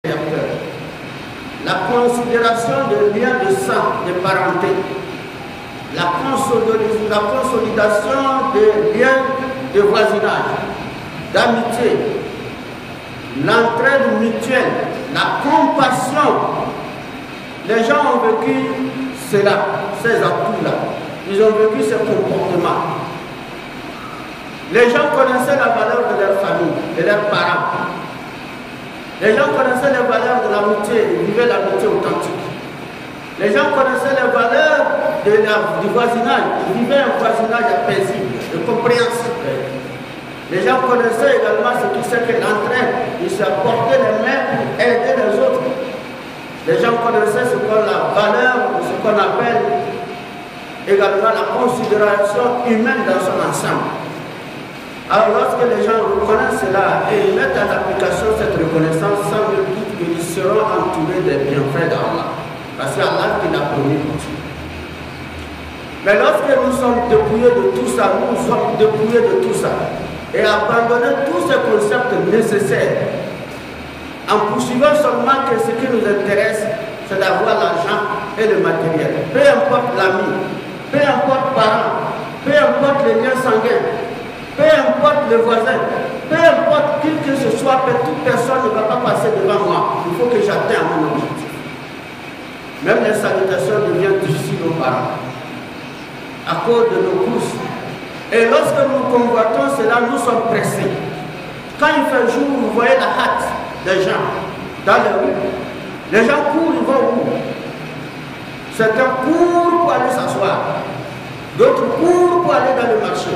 La considération des liens de sang, de parenté, la consolidation des liens de voisinage, d'amitié, l'entraide mutuelle, la compassion. Les gens ont vécu cela, ces atouts-là. Ils ont vécu ce comportement. Les gens connaissaient la valeur de leur famille, de leurs parents. Les gens connaissaient les valeurs de l'amitié, ils vivaient l'amitié authentique. Les gens connaissaient les valeurs du voisinage, ils vivaient un voisinage paisible, de compréhensible. Les gens connaissaient également ce qui c'est que l'entraide, ils se portaient les mains pour aider les autres. Les gens connaissaient ce qu'on a valeur, ce qu'on appelle également la considération humaine dans son ensemble. Alors lorsque les gens reconnaissent cela et mettent en application cette reconnaissance, sans le doute qu'ils seront entourés des bienfaits d'Allah. Parce que Allah qui l'a promis pour eux. Mais lorsque nous sommes dépouillés de tout ça, nous sommes dépouillés de tout ça et abandonnés tous ces concepts nécessaires en poursuivant seulement que ce qui nous intéresse, c'est d'avoir l'argent et le matériel. Peu importe l'ami, peu importe parent, peu importe les liens sanguins, peu importe le voisin, peu importe qui que ce soit, toute personne ne va pas passer devant moi. Il faut que j'atteigne mon objectif. Même les salutations deviennent difficiles aux parents à cause de nos courses. Et lorsque nous convoitons cela, nous sommes pressés. Quand il fait jour, vous voyez la hâte des gens dans les rues. Les gens courent, ils vont où? Certains courent pour aller s'asseoir. D'autres courent pour aller dans le marché.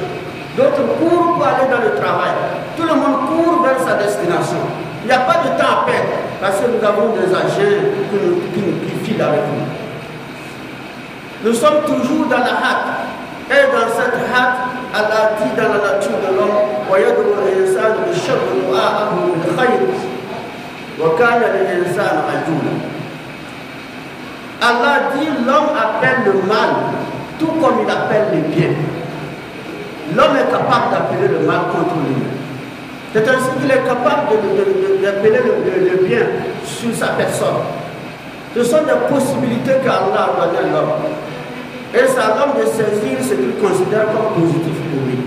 D'autres courent pour aller dans le travail. Tout le monde court vers sa destination. Il n'y a pas de temps à perdre parce que nous avons des agents qui filent avec nous. Nous sommes toujours dans la hâte. Et dans cette hâte, Allah dit dans la nature de l'homme, Allah dit l'homme appelle le mal tout comme il appelle le bien. L'homme est capable d'appeler le mal contre lui. C'est ainsi qu'il est capable d'appeler le bien sur sa personne. Ce sont des possibilités qu'Allah a données à l'homme. Et c'est à l'homme de saisir ce qu'il considère comme positif pour lui.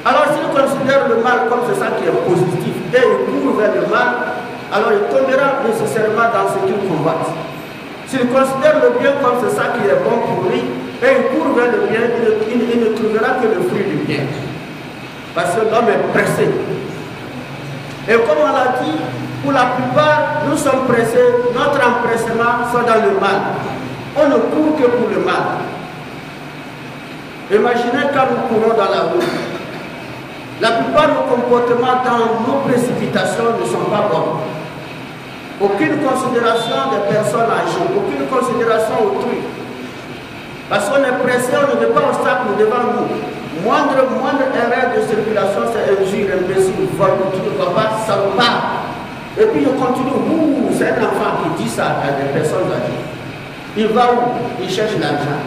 Alors s'il considère le mal comme c'est ça qui est positif et il court vers le mal, alors il tombera nécessairement dans ce qu'il combatte. S'il considère le bien comme c'est ça qui est bon pour lui, et il court vers le bien, il ne trouvera que le fruit du bien. Parce que l'homme est pressé. Et comme on l'a dit, pour la plupart, nous sommes pressés, notre empressement soit dans le mal. On ne court que pour le mal. Imaginez quand nous courons dans la rue. La plupart de nos comportements dans nos précipitations ne sont pas bons. Aucune considération des personnes âgées, aucune considération autrui. Parce qu'on est pressé, on ne veut pas obstacle devant nous. Moindre erreur de circulation, c'est injure, imbécile, vol, tu ne vas pas, ça part. Et puis on continue, c'est un enfant qui dit ça à des personnes âgées. Il va où? Il cherche l'argent.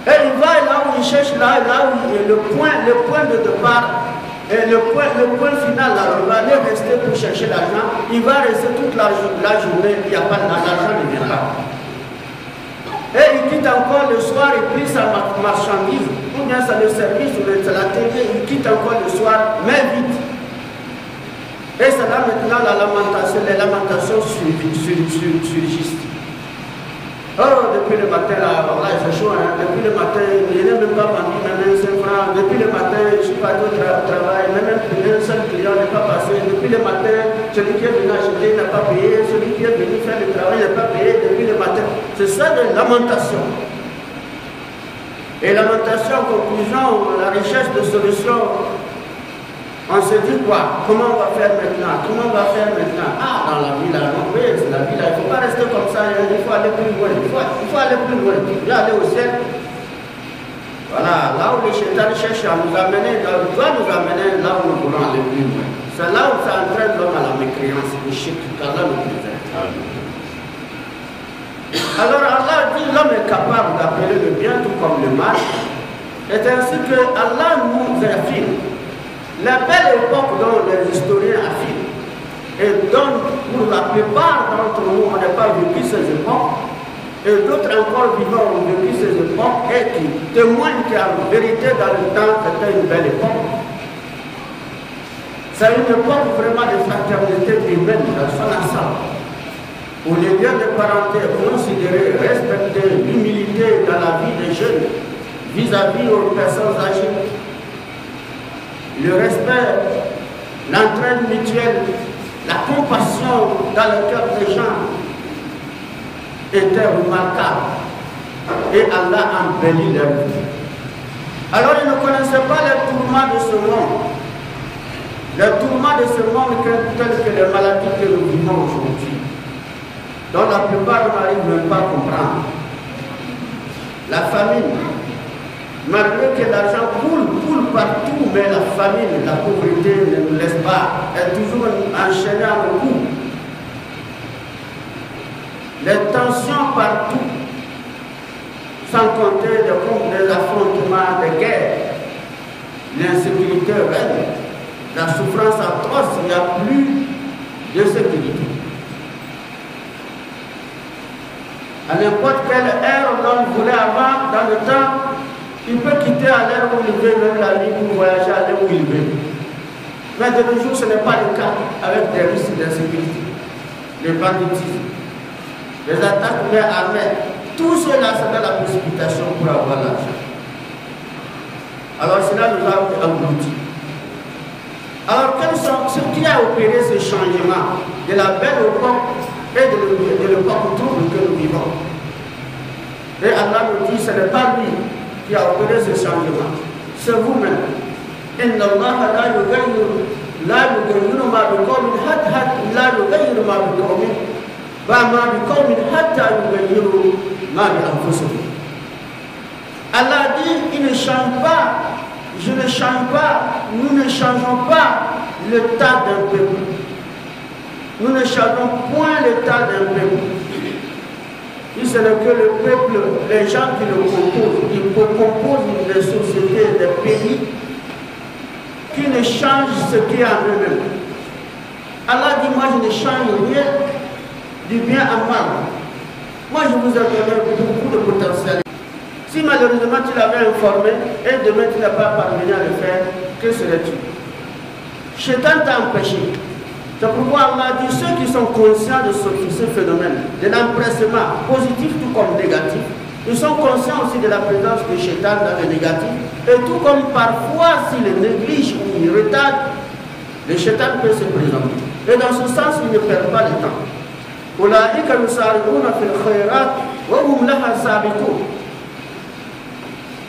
Et il va là où il cherche, là où le point de départ, et le point final, là, il va aller rester pour chercher l'argent. Il va rester toute la journée, il n'y a pas l'argent, ne vient pas. Et il quitte encore le soir, il prie sa marchandise, ou bien c'est le service, ou c'est la télé, il quitte encore le soir, mais vite. Et c'est là maintenant les lamentations surgissent. Oh, depuis le matin, là, c'est chaud, hein. Depuis le matin, je n'ai même pas vendu même 5 francs. Depuis le matin, je suis parti au travail, même un seul client n'est pas passé. Depuis le matin, celui qui est venu acheter n'a pas payé, celui qui est venu faire le travail n'a pas payé depuis le matin. C'est ça de lamentation. Et lamentation, en conclusion, la recherche de solutions. On se dit quoi? Comment on va faire maintenant? Comment on va faire maintenant? Ah, dans la vie là, non, oui, c'est la vie là. Il ne faut pas rester comme ça, il faut aller plus loin. Il faut aller plus loin. Il faut aller au ciel. Voilà, là où les chétans cherchent à nous amener, doit nous amener là où nous voulons aller plus loin. C'est là où ça entraîne l'homme à la mécréance, le shirk, qu'Allah nous préserve. Alors Allah dit l'homme est capable d'appeler le bien tout comme le mal. C'est ainsi que Allah nous affirme. La belle époque dont les historiens affirment et donc pour la plupart d'entre nous, on n'a pas vécu ces époques, et d'autres encore vivants ont vécu ces époques et qui témoignent qu'en vérité dans le temps c'était une belle époque. C'est une époque vraiment de fraternité humaine dans son ensemble, où les liens de parenté considérés, respectés, l'humilité dans la vie des jeunes vis-à-vis aux personnes âgées, le respect, l'entraide mutuelle, la compassion dans le cœur des gens était remarquable. Et Allah embellit leur vie. Alors ils ne connaissaient pas les tourments de ce monde. Les tourments de ce monde tels que les maladies que nous vivons aujourd'hui, dont la plupart n'arrivent même pas à comprendre. La famine, malgré que l'argent coule partout, mais la famine, la pauvreté ne nous laisse pas, elle est toujours enchaînée à nos coups. Les tensions partout, sans compter les affrontements, des guerres, l'insécurité règne, la souffrance atroce, il n'y a plus de sécurité. À n'importe quelle heure l'homme voulait avoir dans le temps, il peut quitter à l'heure où il veut, même la nuit, pour voyager à l'heure où il veut. Mais de nos jours, ce n'est pas le cas, avec des risques d'insécurité, le banditisme, les attaques main armées. Tout cela, c'est dans la précipitation pour avoir l'argent. Alors cela nous a engloutis. Alors ce qui a opéré ce changement de la belle époque et de l'époque trouble que nous vivons? Et Allah nous dit, ce n'est pas lui qui a opéré ce changement, c'est vous-même. Inna Allah la yughayyiru ma biqawmin hatta yughayyiru ma biqawmin wa ma biqawmin hatta yughayyiru ma bi anfusihim. Allah dit, il ne change pas, je ne change pas, nous ne changeons pas l'état d'un peuple. Nous ne changeons point l'état d'un peuple. Si ce n'est que le peuple, les gens qui le composent, ils composent des sociétés, des pays qui ne changent ce qui est en eux-mêmes. Allah dit, moi je ne change rien du bien en mal. Moi je vous ai donné beaucoup de potentiel. Si malheureusement tu l'avais informé et demain tu n'as pas parvenu à le faire, que serais-tu? Shaitan t'a empêché. C'est pourquoi Allah dit, ceux qui sont conscients de ce phénomène, de l'empressement positif tout comme négatif, ils sont conscients aussi de la présence de Shaitan dans le négatif, et tout comme parfois s'il néglige ou il retarde, le Shaitan peut se présenter. Et dans ce sens, il ne perd pas le temps.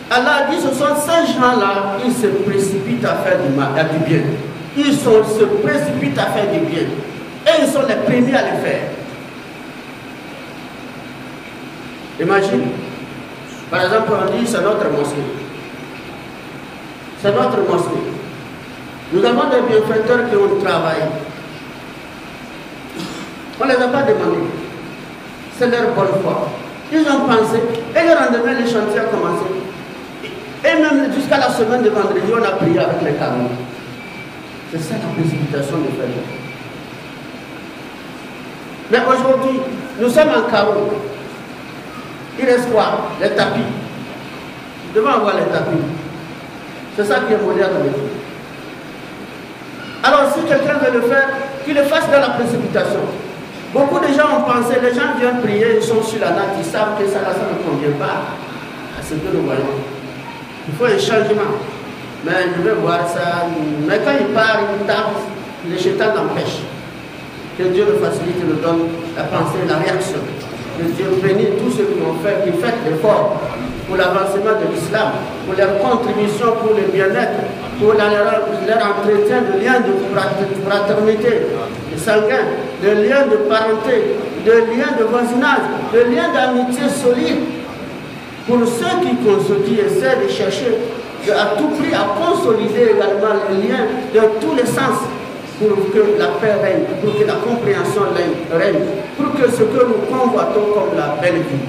Allah dit, ce sont ces gens-là, ils se précipitent à faire du mal, à du bien. Ils se précipitent à faire du bien. Et ils sont les premiers à le faire. Imagine, par exemple, on dit c'est notre mosquée. C'est notre mosquée. Nous avons des bienfaiteurs qui ont travaillé. On ne les a pas demandés. C'est leur bonne foi. Ils ont pensé, et le lendemain, les chantiers ont commencé. Et même jusqu'à la semaine de vendredi, on a prié avec les camions. C'est ça la précipitation de faire. Mais aujourd'hui, nous sommes en chaos. Il reste quoi? Les tapis. Nous devons avoir les tapis. C'est ça qui est moderne. Alors si quelqu'un veut le faire, qu'il le fasse dans la précipitation. Beaucoup de gens ont pensé, les gens viennent prier, ils sont sur la natte, ils savent que ça ne convient pas à ce que nous voyons. Il faut un changement. Mais je vais voir ça. Mais quand il part, il tape, le Shaitan l'empêche. Que Dieu le facilite, nous donne la pensée, la réaction. Que Dieu bénisse tous ceux qui ont fait, qui font l'effort pour l'avancement de l'islam, pour leur contribution pour le bien-être, pour leur entretien de liens de fraternité, de sanguin, de liens de parenté, de liens de voisinage, de liens d'amitié solide. Pour ceux qui essaient de chercher à tout prix à consolider également les liens de tous les sens pour que la paix règne, pour que la compréhension règne, pour que ce que nous convoitons comme la belle vie,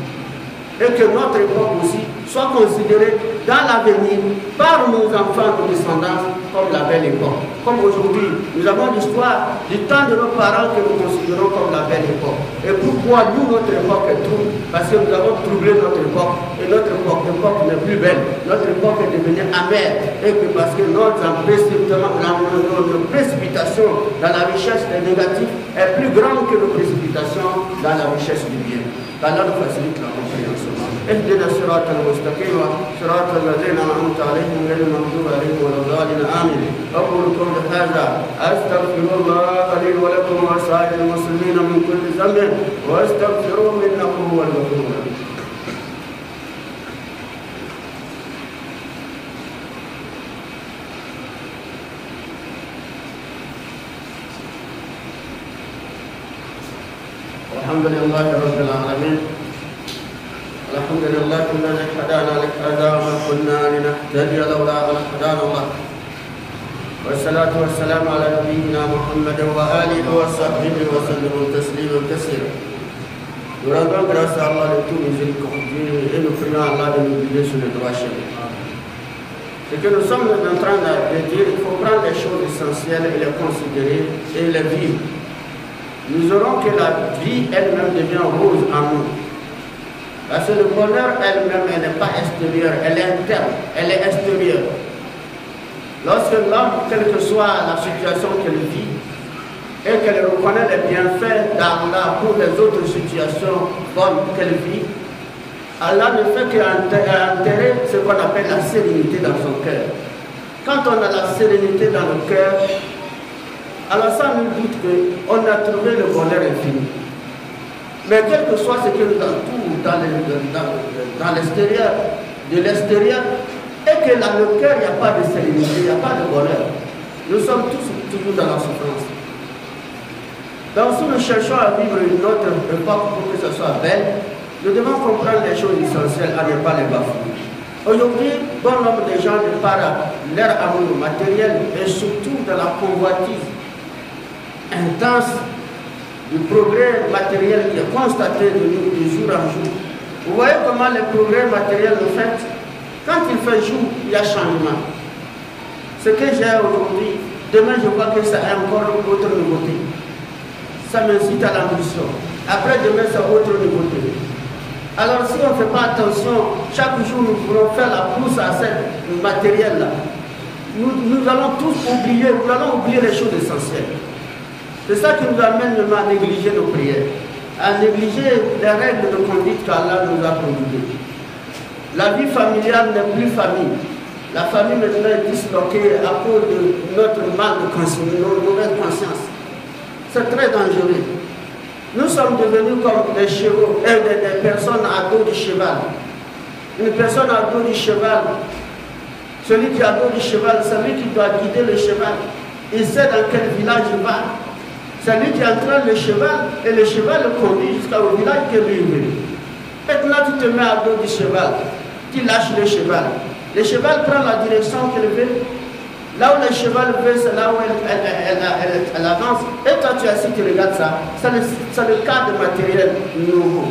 et que notre époque aussi soit considérée dans l'avenir par nos enfants de descendance comme la belle époque. Comme aujourd'hui, nous avons l'histoire du temps de nos parents que nous considérons comme la belle époque. Et pourquoi nous, notre époque est trouble? Parce que nous avons troublé notre époque et notre époque n'est plus belle. Notre époque est devenue amère et que parce que notre précipitation dans la richesse des négatifs est plus grande que nos précipitations dans la richesse du bien. Allah nous facilite la compréhension. اهدنا الصراط المستقيم صراط الذين انعمت عليهم غير المغضوب عليهم ولا الضالين امين. اقول قولي هذا استغفر الله لي ولكم وسائر المسلمين من كل ذنب واستغفروه انه هو الغفور الرحيم. الحمد لله رب العالمين. الحمد لله الذي هدانا لهذا وما كنا لنهتدي لولا ان هدانا الله. والصلاة والسلام على نبينا محمد وآله وصحبه وسلم تسليما كثيرا. Nous rendons grâce à Allah de tout miséricordieux et nous prions Allah de nous guider sur le droit chemin. Ce que nous sommes en train de dire, il faut prendre les choses essentielles et les considérer et les vivre. Nous aurons que la vie elle-même devient rose en nous. Parce que le bonheur elle-même, elle n'est pas extérieure, elle est interne, elle est extérieure. Lorsque l'homme, quelle que soit la situation qu'elle vit, et qu'elle reconnaît les bienfaits d'Allah pour les autres situations bonnes qu'elle vit, Allah ne fait qu'enterrer ce qu'on appelle la sérénité dans son cœur. Quand on a la sérénité dans le cœur, alors sans nul doute qu'on a trouvé le bonheur infini. Mais quel que soit ce qui nous entoure dans l'extérieur, de l'extérieur, et que dans le cœur, il n'y a pas de sérénité, il n'y a pas de bonheur. Nous sommes tous toujours dans la souffrance. Donc si nous cherchons à vivre une autre époque pour que ce soit belle, nous devons comprendre les choses essentielles à ne pas les bafouer. Aujourd'hui, bon nombre de gens de par leur amour matériel et surtout dans la convoitise intense du progrès matériel qui est constaté de jour en jour. Vous voyez comment les progrès matériels nous font. Quand il fait jour, il y a changement. Ce que j'ai aujourd'hui, demain je vois que ça a encore une autre nouveauté. Ça m'incite à l'ambition. Après demain, c'est autre nouveauté. Alors si on ne fait pas attention, chaque jour nous voulons faire la course à cette matériel-là. Nous allons tous oublier, nous allons oublier les choses essentielles. C'est ça qui nous amène à négliger nos prières, à négliger les règles de conduite qu'Allah nous a prodiguées. La vie familiale n'est plus famille. La famille maintenant est disloquée à cause de notre mal de conscience, notre mauvaise conscience. C'est très dangereux. Nous sommes devenus comme des chevaux, des personnes à dos du cheval. Une personne à dos du cheval, celui qui a dos du cheval, c'est lui qui doit guider le cheval. Il sait dans quel village il va. C'est lui qui entraîne le cheval et le cheval le conduit jusqu'au village que lui veut. Maintenant tu te mets à dos du cheval, tu lâches le cheval. Le cheval prend la direction qu'il veut. Là où le cheval veut, c'est là où elle avance. Et toi tu es assis, tu regardes ça. C'est le cadre matériel nouveau.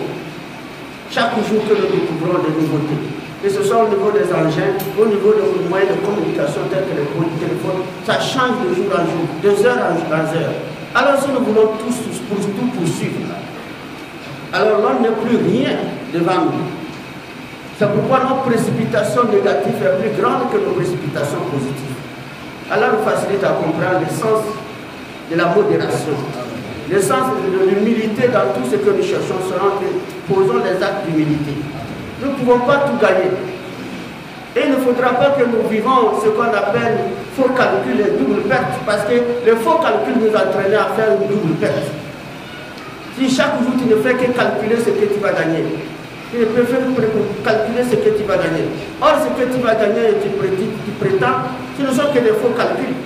Chaque jour que nous découvrons des nouveautés. Que ce soit au niveau des engins, au niveau des moyens de communication tels que les téléphones, ça change de jour en jour, de heure en heure. Alors si nous voulons tout poursuivre, alors l'homme n'est plus rien devant nous. C'est pourquoi notre précipitation négative est plus grande que nos précipitations positives. Alors nous facilite à comprendre le sens de la modération, le sens de l'humilité dans tout ce que nous cherchons, posons les actes d'humilité. Nous ne pouvons pas tout gagner. Et il ne faudra pas que nous vivons ce qu'on appelle faux calcul et double perte, parce que le faux calcul nous entraîne à faire une double perte. Si chaque jour tu ne fais que calculer ce que tu vas gagner, tu ne peux calculer ce que tu vas gagner. Or, ce que tu vas gagner et tu prétends, ce ne sont que des faux calculs.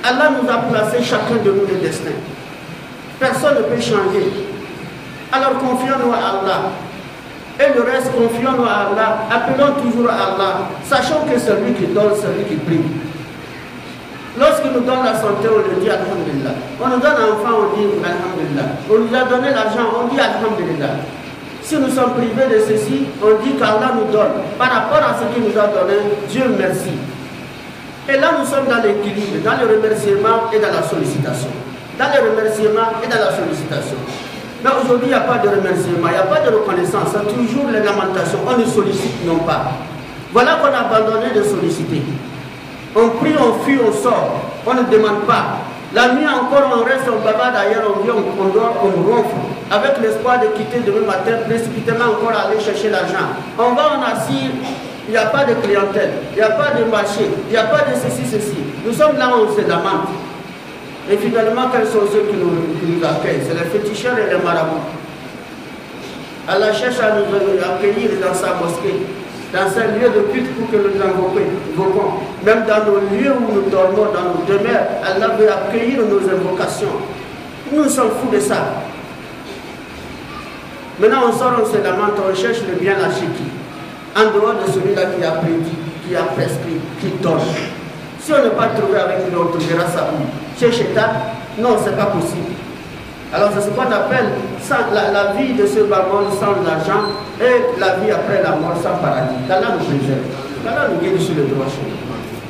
Allah nous a placé chacun de nous le destin. Personne ne peut changer. Alors confions-nous à Allah. Et le reste, confions-nous à Allah, appelons toujours à Allah, sachant que c'est lui qui donne, c'est lui qui prie. Lorsqu'il nous donne la santé, on le dit Alhamdulillah. On nous donne un enfant, on dit Alhamdulillah. On nous a donné l'argent, on dit Alhamdulillah. Si nous sommes privés de ceci, on dit qu'Allah nous donne. Par rapport à ce qu'il nous a donné, Dieu merci. Et là, nous sommes dans l'équilibre, dans le remerciement et dans la sollicitation. Dans le remerciement et dans la sollicitation. Mais aujourd'hui, il n'y a pas de remerciement, il n'y a pas de reconnaissance. C'est toujours les lamentations. On ne sollicite non pas. Voilà qu'on a abandonné de solliciter. On prie, on fuit, on sort. On ne demande pas. La nuit encore, on reste, on bavarde d'ailleurs, on vient, on dort, on ronfle. Avec l'espoir de quitter demain matin, précipitamment encore aller chercher l'argent. On va, on assire, il n'y a pas de clientèle, il n'y a pas de marché, il n'y a pas de ceci. Nous sommes là, on se lamente. Et finalement, quels sont ceux qui nous accueillent? C'est les féticheurs et les marabouts. Allah cherche à nous accueillir dans sa mosquée, dans ces lieux de culte pour que nous invoquons. Même dans nos lieux où nous dormons, dans nos demeures, Allah veut accueillir nos invocations. Nous sommes fous de ça. Maintenant, on sort, on se lamente, on cherche le bien à chez qui? En dehors de celui-là qui a prédit, qui a prescrit, qui donne. Si on n'est pas trouvé avec une autre, on verra ça où? Chez Chétan? Non, ce n'est pas possible. Alors c'est ce qu'on appelle la vie de ce bas monde sans l'argent et la vie après la mort sans paradis. Qu'Allah nous préserve. Qu'Allah nous guide sur le droit chemin.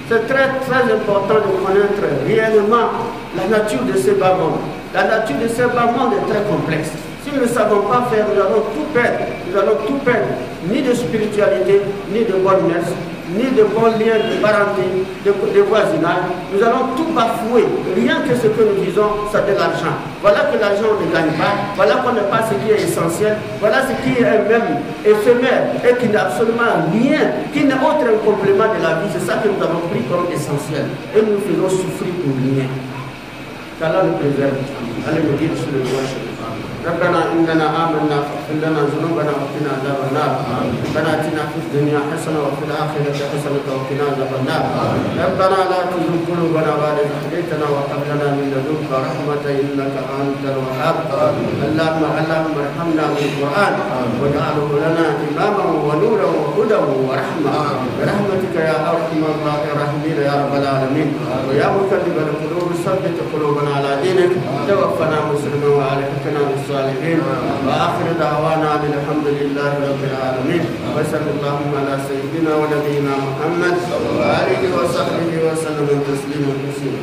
C'est très important de connaître réellement la nature de ce bas monde. La nature de ce bas monde est très complexe. Si nous ne savons pas faire, nous allons tout perdre. Nous allons tout perdre. Ni de spiritualité, ni de bonnes mœurs, ni de bons liens de parenté, de voisinage. Nous allons tout bafouer. Rien que ce que nous disons, c'est de l'argent. Voilà que l'argent, on ne gagne pas. Voilà qu'on n'a pas ce qui est essentiel. Voilà ce qui est même éphémère et qui n'a absolument rien, qui n'est autre un complément de la vie. C'est ça que nous avons pris comme essentiel. Et nous faisons souffrir pour rien. Qu'Allah nous préserve. Allez me dire sur le droit chemin. ربنا إننا آمنا فاغفر لنا ذنوبنا وقنا عذاب النار ربنا آتنا في الدنيا حسنة وفي الآخرة حسنة وقنا عذاب النار ربنا لا تزغ قلوبنا بعد إذ هديتنا وهب لنا من لدنك رحمة إنك أنت الوهاب اللهم ارحمنا بالقرآن واجعله لنا إماما ونورا وهدى ورحمة برحمتك يا أرحم الراحمين يا رب العالمين ويا مقلب القلوب ثبت قلوبنا على دينك توفنا مسلما وألحقنا بالصالحين وآخر دعوانا الحمد لله رب العالمين وصلى اللهم على سيدنا ونبينا محمد وآله وصحبه وسلم تسليما كثيرا.